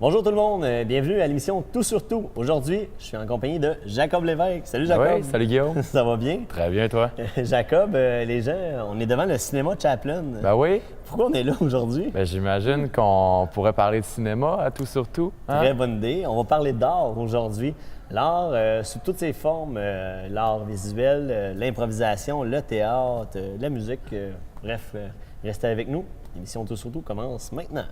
Bonjour tout le monde, bienvenue à l'émission Tout sur tout. Aujourd'hui, je suis en compagnie de Jacob Lévesque. Salut Jacob. Oui, salut Guillaume. Ça va bien? Très bien, toi? Jacob, les gens, on est devant le cinéma Chaplin. Ben oui. Pourquoi on est là aujourd'hui? Ben j'imagine qu'on pourrait parler de cinéma à Tout sur tout. Hein? Très bonne idée. On va parler d'art aujourd'hui. L'art sous toutes ses formes, l'art visuel, l'improvisation, le théâtre, la musique. Bref, restez avec nous. L'émission Tout sur tout commence maintenant.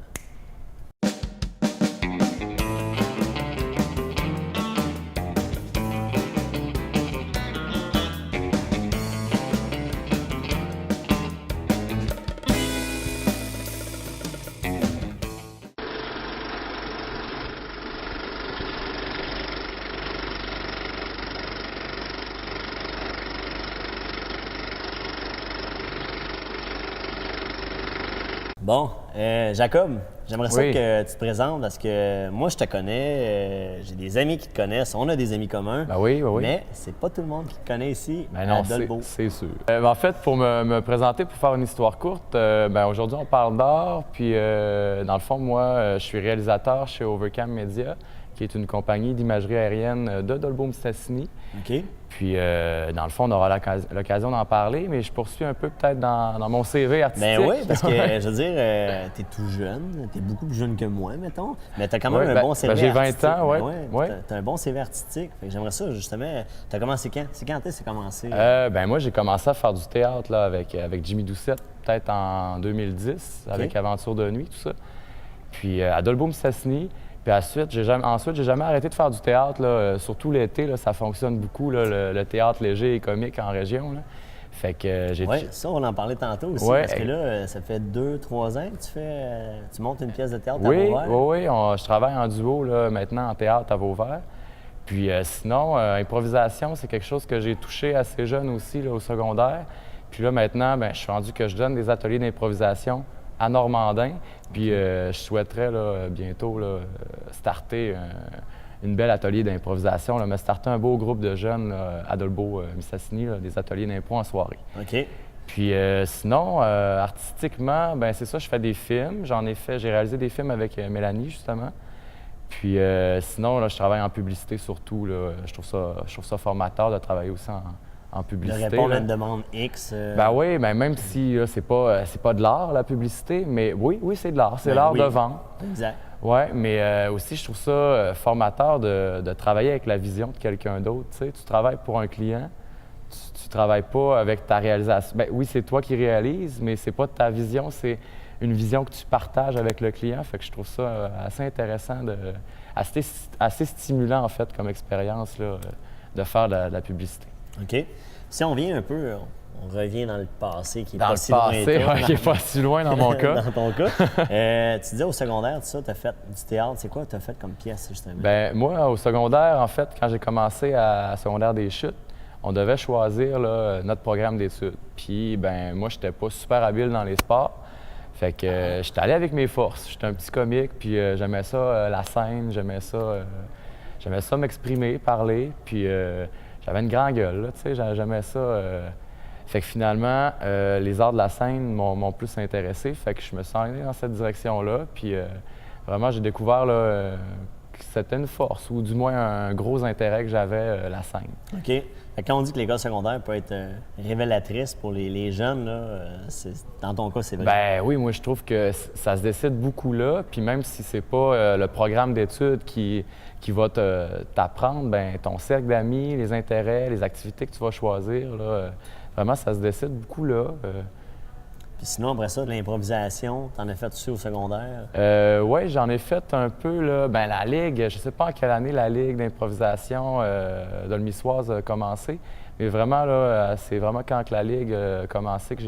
Bon, Jacob, j'aimerais ça Oui. que tu te présentes parce que moi, je te connais, j'ai des amis qui te connaissent, on a des amis communs. Ben oui, ben oui. Mais c'est pas tout le monde qui te connaît ici Ben à non, Dolbeau. c'est sûr. En fait, pour me présenter, pour faire une histoire courte, ben aujourd'hui, on parle d'art. Puis, dans le fond, moi, je suis réalisateur chez Overcam Media, qui est une compagnie d'imagerie aérienne de Dolbeau-Mistassini. OK. Puis, dans le fond, on aura l'occasion d'en parler, mais je poursuis un peu peut-être dans mon CV artistique. Ben oui, parce que, je veux dire, t'es tout jeune, t'es beaucoup plus jeune que moi, mettons, mais t'as quand même Ouais, un bon CV j'ai 20 artistique. ans, ouais. Ben Ouais. T'as un bon CV artistique. Fait que j'aimerais ça, justement. T'as commencé quand? C'est quand t'as commencé? Ben moi, j'ai commencé à faire du théâtre là, avec Jimmy Doucette, peut-être en 2010, avec Aventure de nuit, tout ça. Puis à Dolbeau-Mistassini. Puis ensuite, j'ai jamais arrêté de faire du théâtre. Là. Surtout l'été, là, ça fonctionne beaucoup, là, le théâtre léger et comique en région. Là. Fait que j'ai... Oui, ça, on en parlait tantôt aussi, Ouais. parce que là, ça fait 2-3 ans que tu montes une pièce de théâtre à Oui, Vauvert. oui, je travaille en duo là, maintenant en théâtre à Vauvert. Puis sinon, improvisation, c'est quelque chose que j'ai touché assez jeune aussi là, au secondaire. Puis là, maintenant, ben, je suis rendu que je donne des ateliers d'improvisation à Normandin. Puis je souhaiterais là, bientôt là, starter une belle atelier d'improvisation, là, me starter un beau groupe de jeunes là, à Dolbeau-Mistassini, des ateliers d'impro en soirée. OK. Puis sinon, artistiquement, ben c'est ça, je fais des films. J'ai réalisé des films avec Mélanie, justement. Puis sinon, là, je travaille en publicité surtout. Là. Je trouve ça formateur de travailler aussi en publicité. De répondre là. à une demande X. Ben oui, ben même si là, c'est pas de l'art, la publicité, mais oui, c'est de l'art. C'est Ben l'art oui. de vendre. Exact. Oui, mais aussi, je trouve ça formateur de travailler avec la vision de quelqu'un d'autre. Tu sais, tu travailles pour un client, tu travailles pas avec ta réalisation. Ben oui, c'est toi qui réalises, mais c'est pas ta vision, c'est une vision que tu partages avec le client. Fait que je trouve ça assez intéressant, assez stimulant, en fait, comme expérience, là, de faire de la publicité. OK. Si on vient un peu, on revient dans le passé qui est Dans pas le si passé, lointain. ouais, qui n'est pas si loin dans mon cas. Dans ton cas. Tu disais au secondaire, tout ça, tu as fait du théâtre. C'est quoi que tu as fait comme pièce, justement? Ben moi, au secondaire, en fait, quand j'ai commencé à secondaire des chutes, on devait choisir là, notre programme d'études. Puis, ben moi, j'étais pas super habile dans les sports. Fait que j'étais allé avec mes forces. J'étais un petit comique, puis j'aimais ça, la scène, j'aimais ça m'exprimer, parler. Puis j'avais une grande gueule, là, tu sais, j'aimais ça. Fait que finalement, les arts de la scène m'ont plus intéressé. Fait que je me suis enligné dans cette direction-là. Puis vraiment, j'ai découvert là, que c'était une force, ou du moins un gros intérêt que j'avais, la scène. OK. Fait que quand on dit que l'école secondaire peut être révélatrice pour les jeunes, là, dans ton cas, c'est vrai. Ben oui, moi je trouve que ça se décide beaucoup là. Puis même si c'est pas le programme d'études qui va t'apprendre, ben ton cercle d'amis, les intérêts, les activités que tu vas choisir, là, vraiment ça se décide beaucoup là. Puis sinon, après ça, de l'improvisation, t'en as fait aussi au secondaire? Oui, j'en ai fait un peu, là. Ben la Ligue, je sais pas en quelle année la Ligue d'improvisation dolmissoise a commencé, mais vraiment, là, c'est vraiment quand que la Ligue a commencé que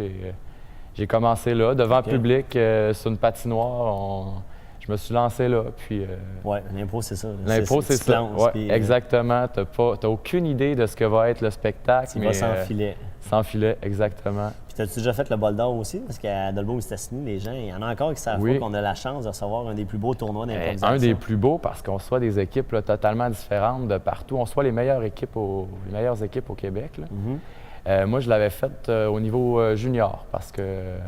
j'ai commencé là, devant OK. public, sur une patinoire. Je me suis lancé là, puis... Oui, l'impro, c'est ça. L'impro, c'est tu te ça. lances, Ouais, puis, exactement. T'as aucune idée de ce que va être le spectacle. tu vas sans filet. Sans filet, exactement. Puis t'as-tu déjà fait le bol d'or aussi? Parce qu'à Dolbeau-Mistassini, les gens, il y en a encore qui savent Oui. pas qu'on a la chance de recevoir un des plus beaux tournois d'improvisation. Un des plus beaux parce qu'on soit des équipes là, totalement différentes de partout. On soit les meilleures équipes au Québec. Là. Moi, je l'avais faite au niveau junior parce que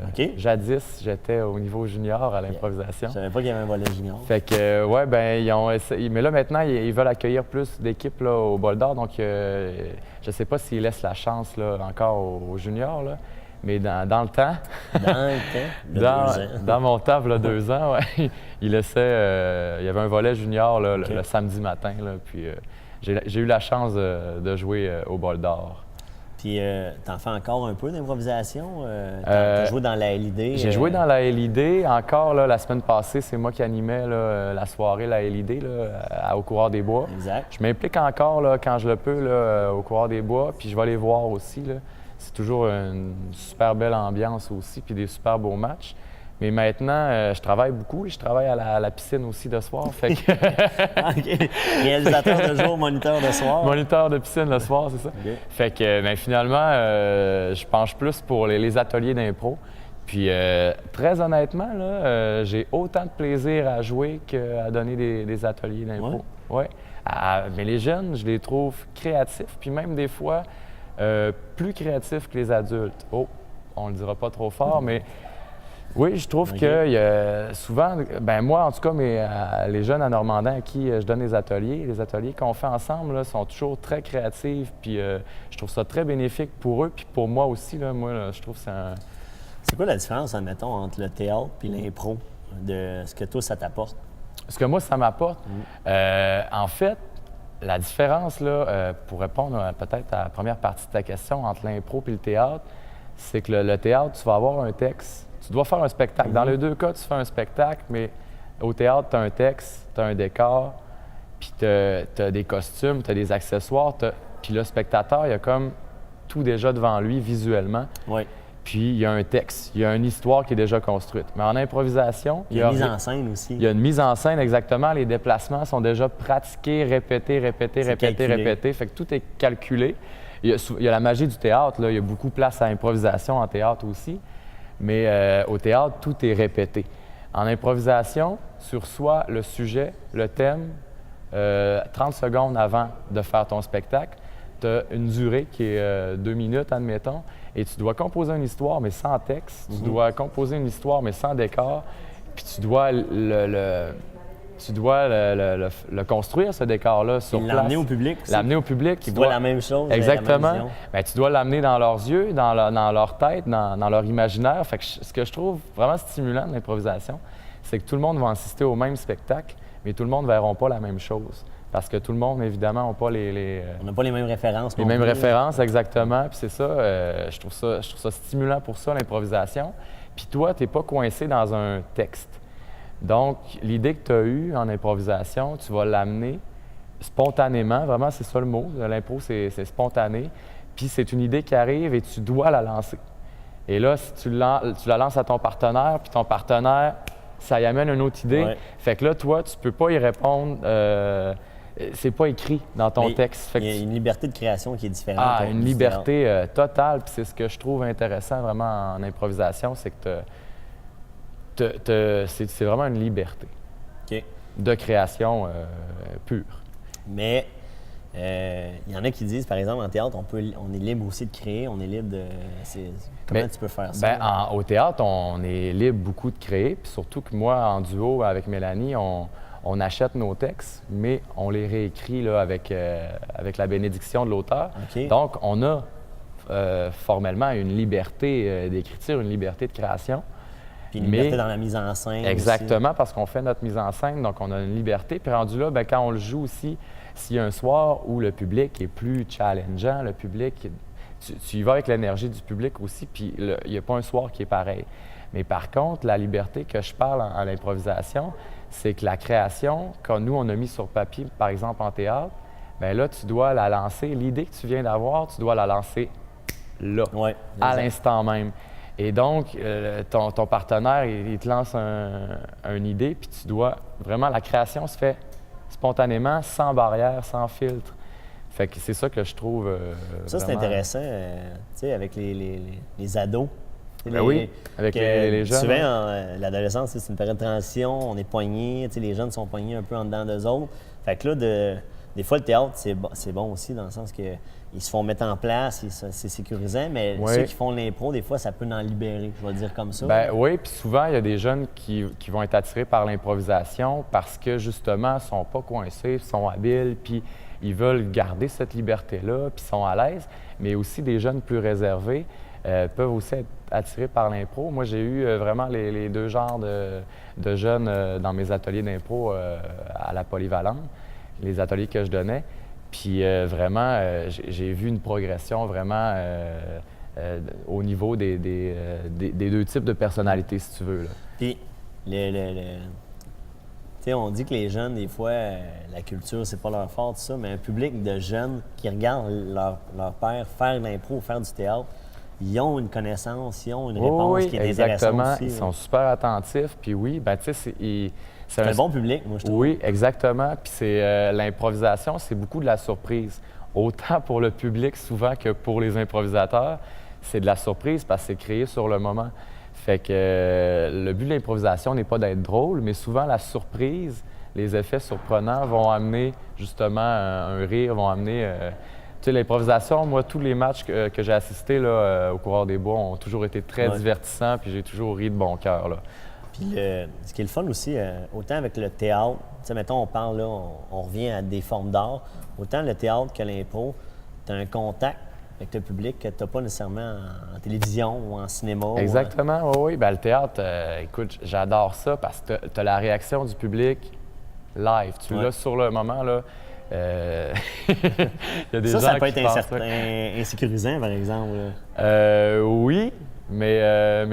OK. jadis, j'étais au niveau junior à l'improvisation. Je savais pas qu'il y avait un volet junior. Fait que, ouais, ben ils ont essayé. Mais là, maintenant, ils veulent accueillir plus d'équipes là, au Bol d'Or. Donc, je sais pas s'ils laissent la chance là, encore aux juniors, là. Mais dans le temps, Dans le temps, de 2 ans. dans mon temps, il y a 2 ans, ouais, ils laissaient. Il y avait un volet junior là, le samedi matin. Là, puis j'ai eu la chance de jouer au Bol d'Or. Puis, t'en fais encore un peu d'improvisation? T'as joué dans la LID? J'ai joué dans la LID. Encore, là, la semaine passée, c'est moi qui animais là, la soirée, la LID, là, au Coureur des Bois. Exact. Je m'implique encore là, quand je le peux là, au Coureur des Bois, puis je vais les voir aussi. Là. C'est toujours une super belle ambiance aussi, puis des super beaux matchs. Mais maintenant, je travaille beaucoup. Je travaille à la piscine aussi de soir. Fait que... OK. Réalisateur de jour, moniteur de soir. Moniteur de piscine le soir, c'est ça. OK. Fait que ben, finalement, je penche plus pour les ateliers d'impro. Puis très honnêtement, là, j'ai autant de plaisir à jouer qu'à donner des ateliers d'impro. Ouais. Mais les jeunes, je les trouve créatifs, puis même des fois plus créatifs que les adultes. Oh, on le dira pas trop fort, mais oui, je trouve que y a souvent, ben moi en tout cas, les jeunes à Normandin à qui je donne des ateliers, les ateliers qu'on fait ensemble là, sont toujours très créatifs, puis je trouve ça très bénéfique pour eux, puis pour moi aussi. Là, moi, là, je trouve que c'est un... C'est quoi la différence, admettons, entre le théâtre et l'impro, de ce que toi, ça t'apporte? Ce que moi, ça m'apporte, en fait, la différence, là, pour répondre peut-être à la première partie de ta question entre l'impro et le théâtre, c'est que le théâtre, tu vas avoir un texte. Tu dois faire un spectacle. Dans les deux cas, tu fais un spectacle, mais au théâtre, tu as un texte, tu as un décor, puis tu as des costumes, tu as des accessoires, puis le spectateur, il a comme tout déjà devant lui visuellement. Oui. Puis il y a un texte, il y a une histoire qui est déjà construite. Mais en improvisation, il y a une mise en scène aussi. Il y a une mise en scène, exactement. Les déplacements sont déjà pratiqués, répétés. Fait que tout est calculé. Il y a la magie du théâtre, là. Il y a beaucoup de place à l'improvisation en théâtre aussi. Mais au théâtre, tout est répété. En improvisation, sur soi, le sujet, le thème, 30 secondes avant de faire ton spectacle, tu as une durée qui est 2 minutes, admettons, et tu dois composer une histoire, mais sans texte. Tu dois composer une histoire, mais sans décor. Puis tu dois le construire, ce décor-là, sur place. L'amener au public aussi. L'amener au public. Qui voit la même chose. Exactement. La même vision. Bien, tu dois l'amener dans leurs yeux, dans leur tête, dans leur imaginaire. Fait que ce que je trouve vraiment stimulant de l'improvisation, c'est que tout le monde va assister au même spectacle, mais tout le monde ne verront pas la même chose. Parce que tout le monde, évidemment, n'a pas On n'a pas les mêmes références. Les mêmes références, exactement. Puis c'est ça, je trouve ça stimulant pour ça, l'improvisation. Puis toi, tu n'es pas coincé dans un texte. Donc, l'idée que tu as eue en improvisation, tu vas l'amener spontanément. Vraiment, c'est ça le mot. L'impro, c'est spontané. Puis c'est une idée qui arrive et tu dois la lancer. Et là, si tu la lances à ton partenaire, puis ton partenaire, ça y amène une autre idée. Ouais. Fait que là, toi, tu peux pas y répondre. C'est pas écrit dans ton texte. Fait il y a une liberté de création qui est différente. Ah, une liberté totale. Puis c'est ce que je trouve intéressant vraiment en improvisation, c'est que c'est vraiment une liberté de création pure. Mais il y en a qui disent, par exemple, en théâtre, on est libre aussi de créer, on est libre de... Comment tu peux faire ça? Au théâtre, on est libre beaucoup de créer. Puis surtout que moi, en duo avec Mélanie, on achète nos textes, mais on les réécrit là, avec la bénédiction de l'auteur. Okay. Donc, on a formellement une liberté d'écriture, une liberté de création. Puis une liberté dans la mise en scène. Exactement, aussi. Parce qu'on fait notre mise en scène, donc on a une liberté. Puis rendu là, bien, quand on le joue aussi, s'il y a un soir où le public est plus challengeant, le public, tu y vas avec l'énergie du public aussi, puis il n'y a pas un soir qui est pareil. Mais par contre, la liberté que je parle en l'improvisation, c'est que la création, quand nous, on a mis sur papier, par exemple en théâtre, bien là, tu dois la lancer. L'idée que tu viens d'avoir, tu dois la lancer là, à l'instant même. Et donc, ton partenaire, il te lance une idée, puis tu dois... Vraiment, la création se fait spontanément, sans barrière, sans filtre. Fait que c'est ça que je trouve ça, c'est vraiment... intéressant, tu sais, avec les ados. Ben oui, avec les jeunes. Souvent, l'adolescence, c'est une période de transition, on est poignés, les jeunes sont poignés un peu en dedans d'eux autres. Fait que là, des fois, le théâtre, c'est bon aussi, dans le sens que ils se font mettre en place, c'est sécurisant, mais Oui. ceux qui font l'impro, des fois, ça peut en libérer, je vais le dire comme ça. Ben oui, puis souvent, il y a des jeunes qui vont être attirés par l'improvisation parce que, justement, ils sont pas coincés, ils sont habiles, puis ils veulent garder cette liberté-là, puis ils sont à l'aise. Mais aussi, des jeunes plus réservés peuvent aussi être attirés par l'impro. Moi, j'ai eu vraiment les deux genres de jeunes dans mes ateliers d'impro à la Polyvalente, les ateliers que je donnais. Puis vraiment, j'ai vu une progression vraiment au niveau des deux types de personnalités, si tu veux. Là. Puis, tu sais, on dit que les jeunes, des fois, la culture, c'est pas leur fort, tout ça, mais un public de jeunes qui regardent leur père faire de l'impro, faire du théâtre, ils ont une connaissance, ils ont une réponse qui est exactement. intéressante aussi. Ils sont super attentifs. Puis oui, ben tu sais, C'est un bon public, moi, je trouve. Oui, exactement. Puis c'est l'improvisation, c'est beaucoup de la surprise. Autant pour le public souvent que pour les improvisateurs, c'est de la surprise parce que c'est créé sur le moment. Fait que le but de l'improvisation n'est pas d'être drôle, mais souvent la surprise, les effets surprenants vont amener justement un rire, vont amener... Tu sais, l'improvisation, moi, tous les matchs que j'ai assistés là, au Coureur des Bois ont toujours été très divertissants, puis j'ai toujours ri de bon cœur. Là. Puis ce qui est le fun aussi, autant avec le théâtre, tu sais, mettons, on parle là, on revient à des formes d'art, autant le théâtre que l'impro, tu as un contact avec le public que tu n'as pas nécessairement en télévision ou en cinéma. Exactement, oui. Bien, le théâtre, écoute, j'adore ça parce que tu as la réaction du public live. Tu l'as sur le moment, là. Il y a des gens ça peut qui être insécurisant, par exemple. Oui, mais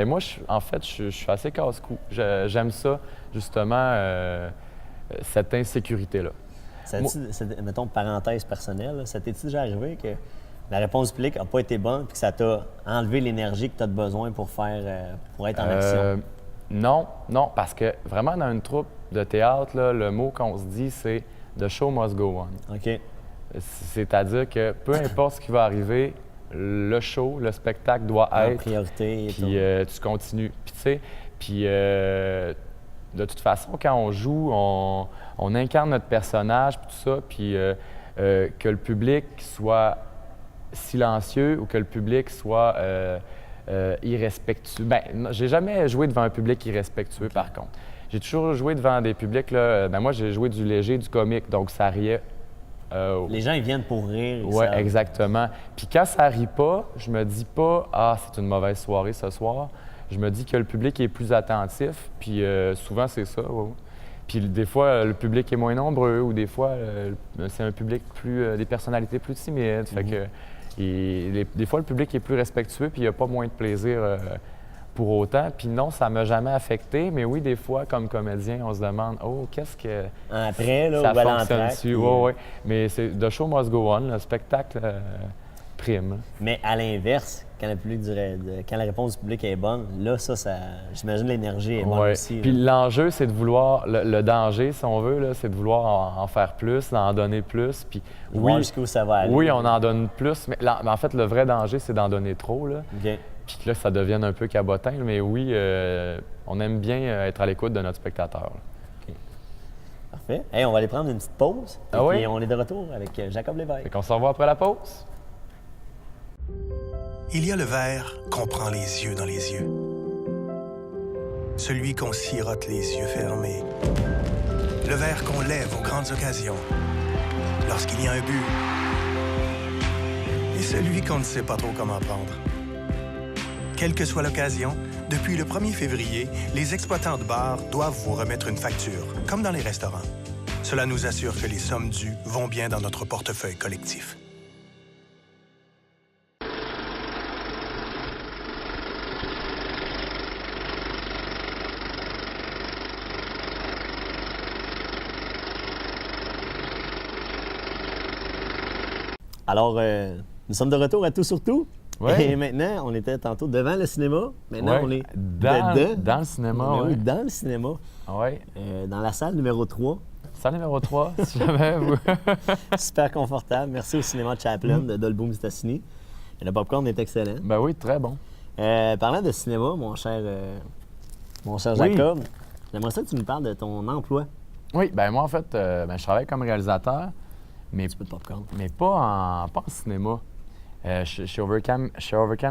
moi, en fait, je suis assez casse-cou. J'aime ça, justement, cette insécurité-là. Mettons, parenthèse personnelle, là, ça t'est-tu déjà arrivé que la réponse du public n'a pas été bonne et que ça t'a enlevé l'énergie que tu as besoin pour être en action? Non, parce que vraiment, dans une troupe de théâtre, là, le mot qu'on se dit, c'est « the show must go on ». OK. C'est-à-dire que peu importe ce qui va arriver, le show, le spectacle doit être... priorité. Puis tu continues. Puis tu sais, de toute façon, quand on joue, on incarne notre personnage, puis tout ça, puis que le public soit silencieux ou que le public soit irrespectueux. Bien, j'ai jamais joué devant un public irrespectueux, par contre. J'ai toujours joué devant des publics, là, moi, j'ai joué du léger, du comique, donc ça riait. Les gens, ils viennent pour rire. Oui, exactement. Puis quand ça rit pas, je me dis pas « Ah, c'est une mauvaise soirée ce soir ». Je me dis que le public est plus attentif, puis souvent, c'est ça. Ouais. Puis des fois, le public est moins nombreux, ou des fois, c'est un public des personnalités plus timides. Fait que des fois, le public est plus respectueux, puis il n'y a pas moins de plaisir pour autant. Puis non, ça ne m'a jamais affecté, mais oui, des fois, comme comédien, on se demande « Oh, qu'est-ce que après, là, ça ou à fonctionne-tu? » Oui. Mais c'est « The show must go on », le spectacle prime. Mais à l'inverse, quand la réponse du public est bonne, là, ça j'imagine l'énergie est bonne aussi. Puis l'enjeu, c'est de vouloir, le danger, si on veut, là, c'est de vouloir en faire plus, d'en donner plus. Puis voir jusqu'où ça va aller. Oui, on en donne plus, mais en fait, le vrai danger, c'est d'en donner trop. Là. OK. Puis que là, ça devienne un peu cabotin. Mais oui, on aime bien être à l'écoute de notre spectateur. Là. OK. Parfait. Hey, on va aller prendre une petite pause. Et puis on est de retour avec Jacob Lévesque. Fait qu'on se revoit après la pause. Il y a le verre qu'on prend les yeux dans les yeux. Celui qu'on sirote les yeux fermés. Le verre qu'on lève aux grandes occasions. Lorsqu'il y a un but. Et celui qu'on ne sait pas trop comment prendre. Quelle que soit l'occasion, depuis le 1er février, les exploitants de bars doivent vous remettre une facture, comme dans les restaurants. Cela nous assure que les sommes dues vont bien dans notre portefeuille collectif. Alors, nous sommes de retour à Tout sur Tout. Ouais. Et maintenant, on était tantôt devant le cinéma. Maintenant, on est dans le cinéma. Oui, dans le cinéma. Oui. Dans la salle numéro 3. Salle numéro 3, si jamais vous... Super confortable. Merci au cinéma Chaplin de Dolboom Stassini. Et le popcorn est excellent. Ben oui, très bon. Parlant de cinéma, mon cher Jacob, j'aimerais ça que tu me parles de ton emploi. Oui, ben moi, en fait, je travaille comme réalisateur, mais, Un petit peu de popcorn. mais pas en cinéma. Chez Overcam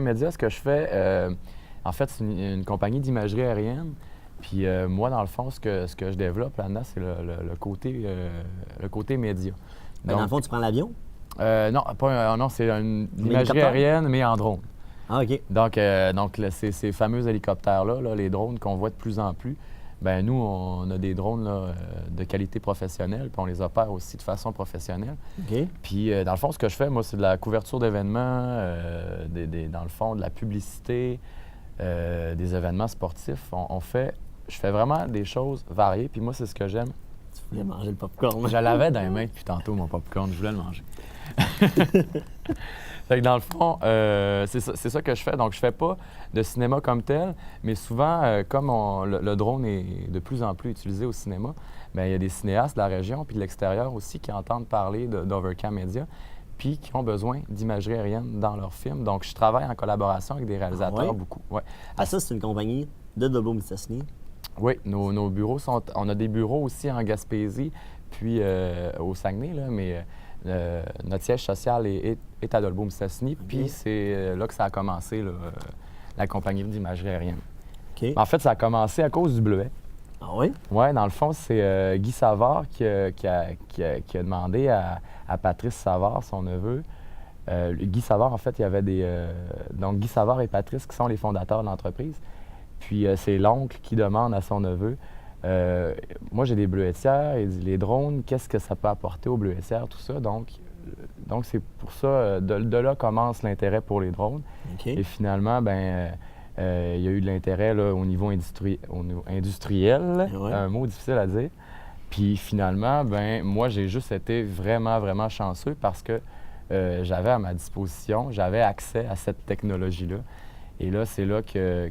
Media, ce que je fais, en fait, c'est une compagnie d'imagerie aérienne. Puis moi, dans le fond, ce que je développe là-dedans, c'est le côté média. Dans le fond, tu prends l'avion? Non, non, c'est une imagerie hélicoptère? aérienne, mais en drone. Ah, OK. Donc ces fameux hélicoptères-là, là, les drones qu'on voit de plus en plus, ben nous, on a des drones là, de qualité professionnelle, puis on les opère aussi de façon professionnelle. OK. Puis, dans le fond, ce que je fais, moi, c'est de la couverture d'événements, dans le fond, de la publicité, des événements sportifs. Je fais vraiment des choses variées, puis moi, c'est ce que j'aime. Tu voulais manger le popcorn. Je l'avais dans les mains depuis tantôt, mon popcorn. Je voulais le manger. Fait que dans le fond, c'est ça que je fais. Donc, je fais pas de cinéma comme tel, mais souvent, comme le drone est de plus en plus utilisé au cinéma, bien, il y a des cinéastes de la région puis de l'extérieur aussi qui entendent parler d'Overcam Media puis qui ont besoin d'imagerie aérienne dans leurs films. Donc, je travaille en collaboration avec des réalisateurs beaucoup. Ouais. Ah, ça, c'est une compagnie de Dolbeau-Mistassini. Oui, nos bureaux sont... On a des bureaux aussi en Gaspésie, puis au Saguenay, là, mais notre siège social est à Dolbeau-Mistassini, puis c'est là que ça a commencé, là, la compagnie d'imagerie aérienne. OK. En fait, ça a commencé à cause du bleuet. Ah oui? Oui, dans le fond, c'est Guy Savard qui a demandé à Patrice Savard, son neveu. Guy Savard, en fait, il y avait donc, Guy Savard et Patrice qui sont les fondateurs de l'entreprise. Puis c'est l'oncle qui demande à son neveu moi, j'ai des bleuetières, il dit les drones, qu'est-ce que ça peut apporter aux bleuetières, tout ça. Donc c'est pour ça, de là commence l'intérêt pour les drones. OK. Et finalement, ben il y a eu de l'intérêt là, au niveau industriel, Ouais. un mot difficile à dire. Puis finalement, ben moi, j'ai juste été vraiment, vraiment chanceux parce que j'avais à ma disposition, j'avais accès à cette technologie-là. Et là, c'est là que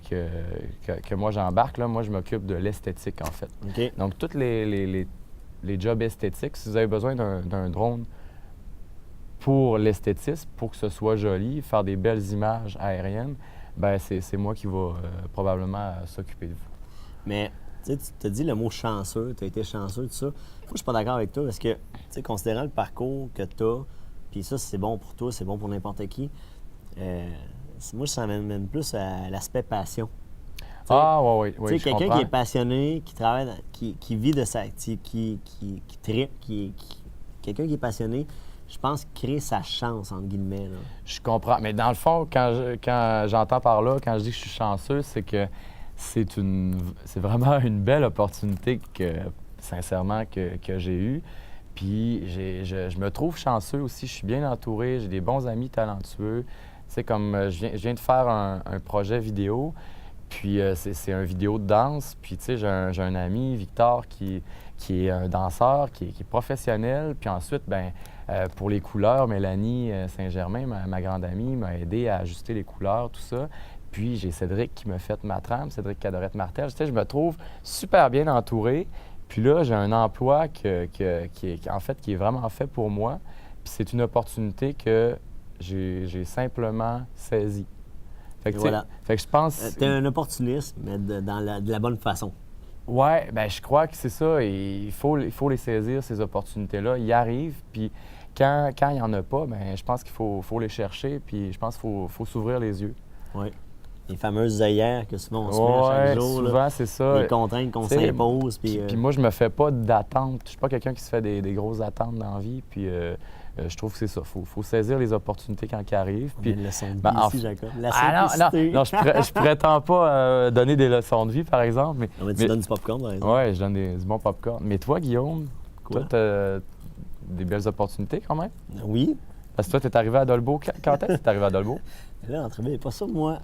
moi, j'embarque. Là, moi, je m'occupe de l'esthétique, en fait. OK. Donc, tous les jobs esthétiques, si vous avez besoin d'un drone pour l'esthétisme, pour que ce soit joli, faire des belles images aériennes, ben c'est moi qui va probablement s'occuper de vous. Mais, tu sais, tu te dis le mot chanceux, tu as été chanceux, tout ça. Moi, je suis pas d'accord avec toi parce que, tu sais, considérant le parcours que tu as, puis ça, c'est bon pour toi, c'est bon pour n'importe qui, moi, ça m'amène plus à l'aspect passion. Ah, oui, Tu sais, je quelqu'un comprends. qui est passionné, qui travaille, qui vit de ça, qui tripe, quelqu'un qui est passionné, je pense, crée sa chance, entre guillemets. Là. Je comprends. Mais dans le fond, quand j'entends par là, quand je dis que je suis chanceux, c'est que c'est vraiment une belle opportunité sincèrement, que j'ai eue. Puis je me trouve chanceux aussi. Je suis bien entouré, j'ai des bons amis talentueux. Tu sais, comme je viens de faire un projet vidéo, puis c'est un vidéo de danse. Puis, tu sais, j'ai un ami, Victor, qui est un danseur, qui est professionnel. Puis ensuite, ben pour les couleurs, Mélanie Saint-Germain, ma grande amie, m'a aidé à ajuster les couleurs, tout ça. Puis j'ai Cédric qui m'a fait ma trame, Cédric Cadorette-Martel. Tu sais, je me trouve super bien entouré. Puis là, j'ai un emploi qui est vraiment fait pour moi. Puis c'est une opportunité que j'ai simplement saisie. Fait que, Voilà. fait que je pense... T'es un opportuniste, mais de la bonne façon. Ouais, ben je crois que c'est ça. Et il faut les saisir, ces opportunités-là. Ils arrivent, puis quand il n'y en a pas, ben je pense qu'il faut les chercher, puis je pense qu'il faut s'ouvrir les yeux. Oui. Les fameuses œillères que souvent on se met à chaque jour. Souvent, Là, c'est ça. les contraintes qu'on T'sais, s'impose. Puis, Puis moi, je me fais pas d'attente. Je suis pas quelqu'un qui se fait des grosses attentes dans la vie. Puis je trouve que c'est ça. Faut saisir les opportunités quand elles arrivent. on a Puis, une leçon de vie ben, ici, Jacob. La non, simplicité. je prétends pas donner des leçons de vie, par exemple. Non, mais tu donnes du popcorn, par exemple. Ouais, je donne du bon popcorn. Mais toi, Guillaume, Quoi? toi, t'as des belles opportunités quand même. Oui. Parce que toi, t'es arrivé à Dolbeau. Quand est-ce que t'es arrivé à Dolbeau? Là, l'entrevue n'est pas sur moi.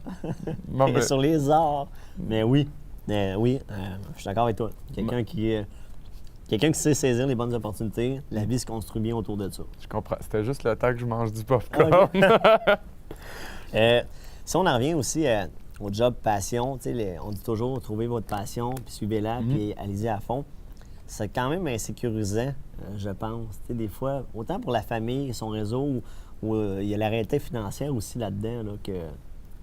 Bon, Elle est ben, sur les arts. Mais oui. Je suis d'accord avec toi. Quelqu'un qui sait saisir les bonnes opportunités, la vie se construit bien autour de ça. je comprends. C'était juste le temps que je mange du popcorn. Ah, OK. Si on en revient aussi au job passion, tu sais, on dit toujours trouvez votre passion, puis suivez-la, puis allez-y à fond. C'est quand même insécurisant, je pense. Tu sais, des fois, autant pour la famille, son réseau, où il y a la réalité financière aussi là-dedans, là, que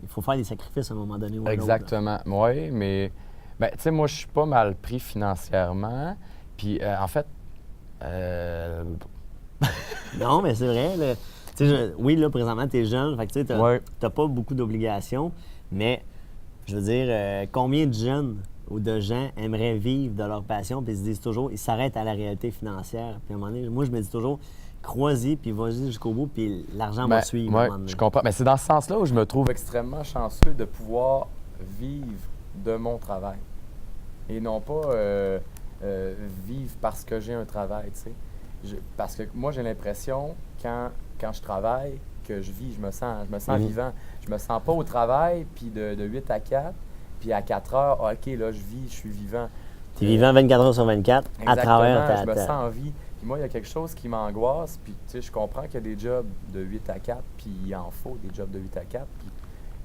il faut faire des sacrifices à un moment donné ou à un autre, là. Exactement. Oui, mais ben, tu sais, moi, je suis pas mal pris financièrement. Puis, en fait, Non, mais c'est vrai. Là. Tu sais, oui, là, présentement, tu es jeune, fait que tu sais, Ouais. t'as pas beaucoup d'obligations, mais je veux dire, combien de jeunes ou de gens aimeraient vivre de leur passion, puis ils se disent toujours, ils s'arrêtent à la réalité financière. Puis à un moment donné, moi, je me dis toujours, crois-y, puis vas-y jusqu'au bout, puis l'argent va suivre. à un ouais, moment donné. je comprends. Mais c'est dans ce sens-là où je me trouve extrêmement chanceux de pouvoir vivre de mon travail. Et non pas vivre parce que j'ai un travail, tu sais. Parce que moi, j'ai l'impression, quand je travaille, que je vis, je me sens vivant. Je me sens pas au travail, puis de 8 à 4, puis à 4 heures, OK, là, je vis, je suis vivant. Tu es vivant 24 heures sur 24 à travers ta... je me sens en vie. Puis moi, il y a quelque chose qui m'angoisse, puis tu sais, je comprends qu'il y a des jobs de 8 à 4, puis il en faut des jobs de 8 à 4, puis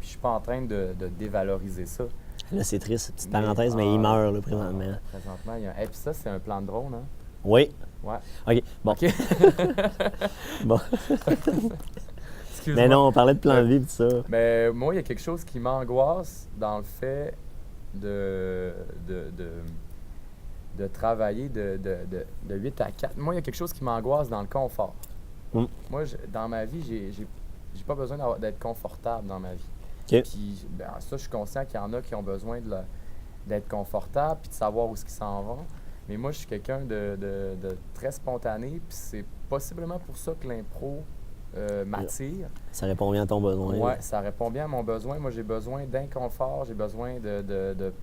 je suis pas en train de dévaloriser ça. Là, c'est triste, petite parenthèse, mais il meurt, là, présentement. Présentement, il y a... Et puis ça, c'est un plan de drone, hein? Oui. Ouais. OK, bon. OK. Bon. Excuse-moi. Mais non, on parlait de plan de vie, tout ça. Mais moi, il y a quelque chose qui m'angoisse dans le fait de travailler de 8 à 4. Moi, il y a quelque chose qui m'angoisse dans le confort. Mm. Moi, dans ma vie, j'ai pas besoin d'être confortable dans ma vie. OK. Puis, ben, ça, je suis conscient qu'il y en a qui ont besoin d'être confortable puis de savoir où est-ce qu'ils s'en vont. Mais moi, je suis quelqu'un de très spontané, puis c'est possiblement pour ça que l'impro m'attire. Ça répond bien à ton besoin. Oui, ça répond bien à mon besoin. Moi, j'ai besoin d'inconfort, j'ai besoin de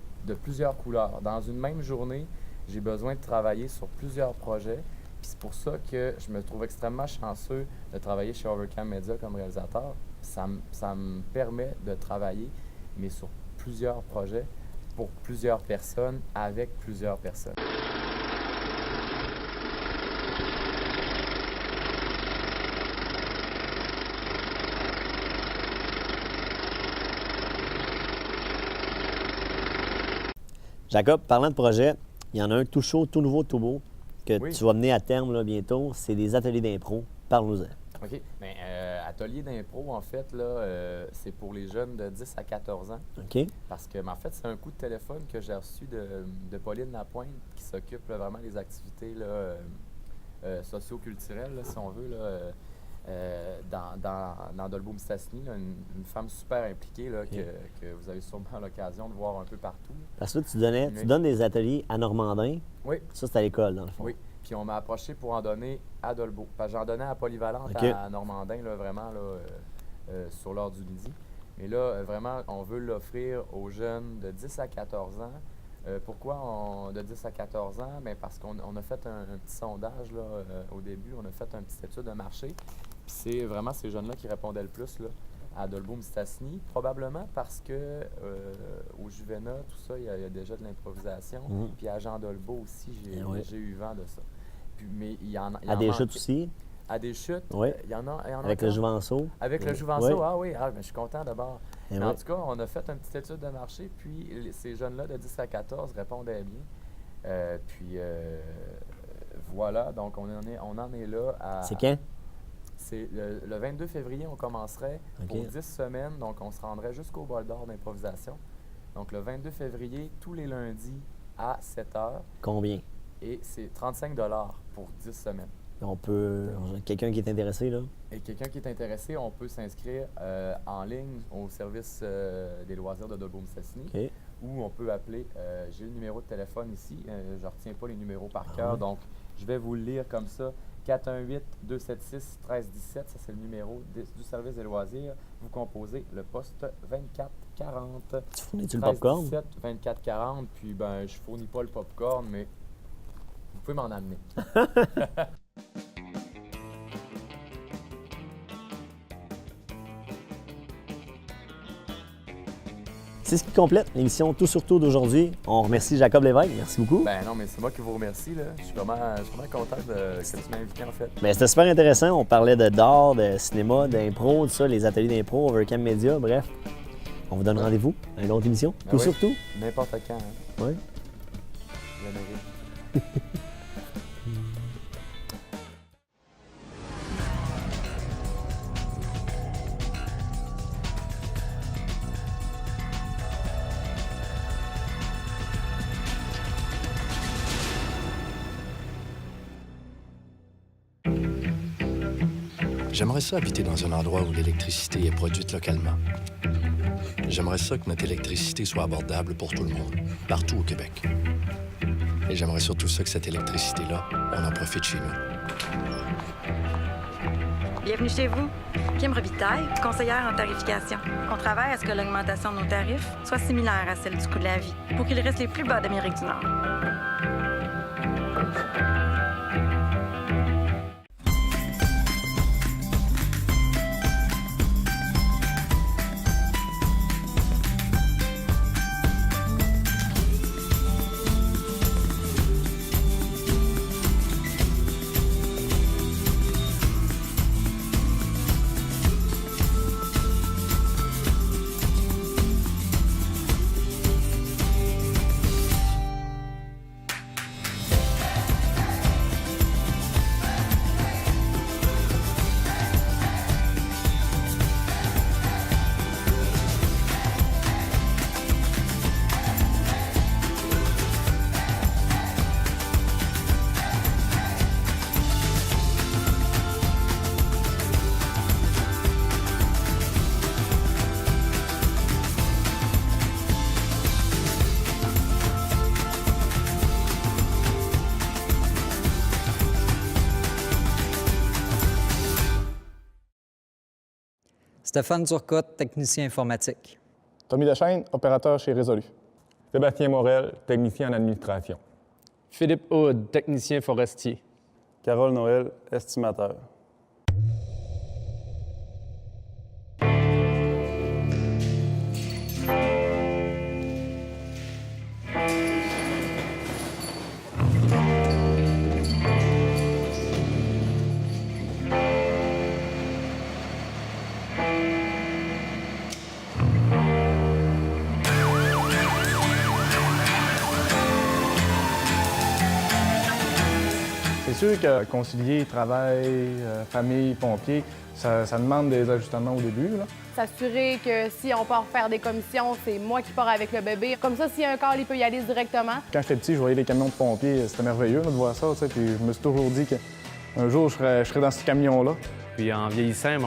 plusieurs couleurs. Dans une même journée, j'ai besoin de travailler sur plusieurs projets. Puis c'est pour ça que je me trouve extrêmement chanceux de travailler chez Overcam Media comme réalisateur. Ça me permet de travailler, mais sur plusieurs projets, pour plusieurs personnes, avec plusieurs personnes. Jacob, parlant de projet, il y en a un tout chaud, tout nouveau, tout beau, que Oui. tu vas mener à terme là, bientôt. C'est des ateliers d'impro. Parle-nous-en. OK. Bien, atelier d'impro, en fait, là, c'est pour les jeunes de 10 à 14 ans. OK? Parce que, en fait, c'est un coup de téléphone que j'ai reçu de Pauline Lapointe, qui s'occupe là, vraiment des activités là, socio-culturelles, là, si on veut, là, dans Dolbeau-Mistassini, là, une femme super impliquée là, que vous avez sûrement l'occasion de voir un peu partout. Parce que là, tu donnes des ateliers à Normandin. Oui. Ça, c'est à l'école, dans le fond. Oui. Puis on m'a approché pour en donner à Dolbeau. Parce que j'en donnais à Polyvalente, OK. à Normandin, là, vraiment, là, sur l'heure du midi. Mais là, vraiment, on veut l'offrir aux jeunes de 10 à 14 ans. Pourquoi de 10 à 14 ans? Bien, parce qu'on a fait un petit sondage là, au début. On a fait une petite étude de marché. Puis c'est vraiment ces jeunes-là qui répondaient le plus là, à Dolbeau-Mistassini. Probablement parce que au Juvena, tout ça, il y a déjà de l'improvisation. Puis à Jean Dolbeau aussi, j'ai eu vent de ça. Puis, mais il y en À des chutes aussi. À des chutes, Oui. il y en a Avec le Juvenceau. Avec le Oui. Juvenceau, ah oui, mais je suis content d'abord. Et Mais en oui. tout cas, on a fait une petite étude de marché, puis ces jeunes-là de 10 à 14 répondaient bien. Voilà, donc on en est là à... C'est quand? C'est le 22 février, on commencerait OK. pour 10 semaines, donc on se rendrait jusqu'au bol d'or d'improvisation. Donc le 22 février, tous les lundis à 7 heures, Combien? et c'est 35 pour 10 semaines. On peut... Quelqu'un qui est intéressé, là? Et quelqu'un qui est intéressé, on peut s'inscrire en ligne au service des loisirs de Dolbeau-Mistassini, OK. ou on peut appeler, j'ai le numéro de téléphone ici, je ne retiens pas les numéros par cœur, donc je vais vous le lire comme ça, 418-276-1317, ça c'est le numéro du service des loisirs. Vous composez le poste 2440. Tu fournis-tu le popcorn? 2440, puis ben je fournis pas le popcorn, mais vous pouvez m'en amener. C'est ce qui complète l'émission Tout sur Tout d'aujourd'hui. On remercie Jacob Lévesque. Merci beaucoup. Ben non, mais c'est moi qui vous remercie, là. Je suis vraiment content que tu m'as invité, en fait. Ben, c'était super intéressant. On parlait d'art, de cinéma, d'impro, tout ça, les ateliers d'impro, Overcam Media, bref. On vous donne rendez-vous à une autre émission. Ben Tout oui. sur Tout. N'importe quand, hein. Oui. Je le mérite. J'aimerais ça habiter dans un endroit où l'électricité est produite localement. J'aimerais ça que notre électricité soit abordable pour tout le monde, partout au Québec. Et j'aimerais surtout ça que cette électricité-là, on en profite chez nous. Bienvenue chez vous. Kim Robitaille, conseillère en tarification. On travaille à ce que l'augmentation de nos tarifs soit similaire à celle du coût de la vie pour qu'ils restent les plus bas d'Amérique du Nord. Stéphane Turcotte, technicien informatique. Tommy Dechaine, opérateur chez Résolu. Sébastien Morel, technicien en administration. Philippe Houd, technicien forestier. Carole Noël, estimateur. C'est sûr que concilier travail, famille, pompiers, ça demande des ajustements au début, là. S'assurer que si on part faire des commissions, c'est moi qui pars avec le bébé. Comme ça, s'il y a un corps, il peut y aller directement. Quand j'étais petit, je voyais les camions de pompiers, c'était merveilleux là, de voir ça, tu sais, puis je me suis toujours dit qu'un jour, je serais dans ce camion-là. Puis en vieillissant,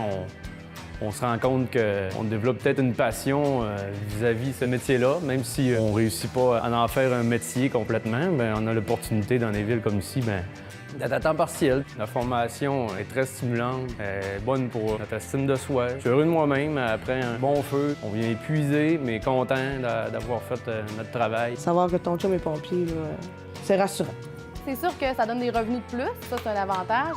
on se rend compte qu'on développe peut-être une passion vis-à-vis ce métier-là. Même si on ne réussit pas à en faire un métier complètement, bien, on a l'opportunité dans des villes comme ici d'être à temps partiel. La formation est très stimulante, elle est bonne pour notre estime de soi. Je suis heureux de moi-même. Après un bon feu, on vient épuisé, mais content d'avoir fait notre travail. Savoir que ton chum est pompier, c'est rassurant. C'est sûr que ça donne des revenus de plus, ça c'est un avantage.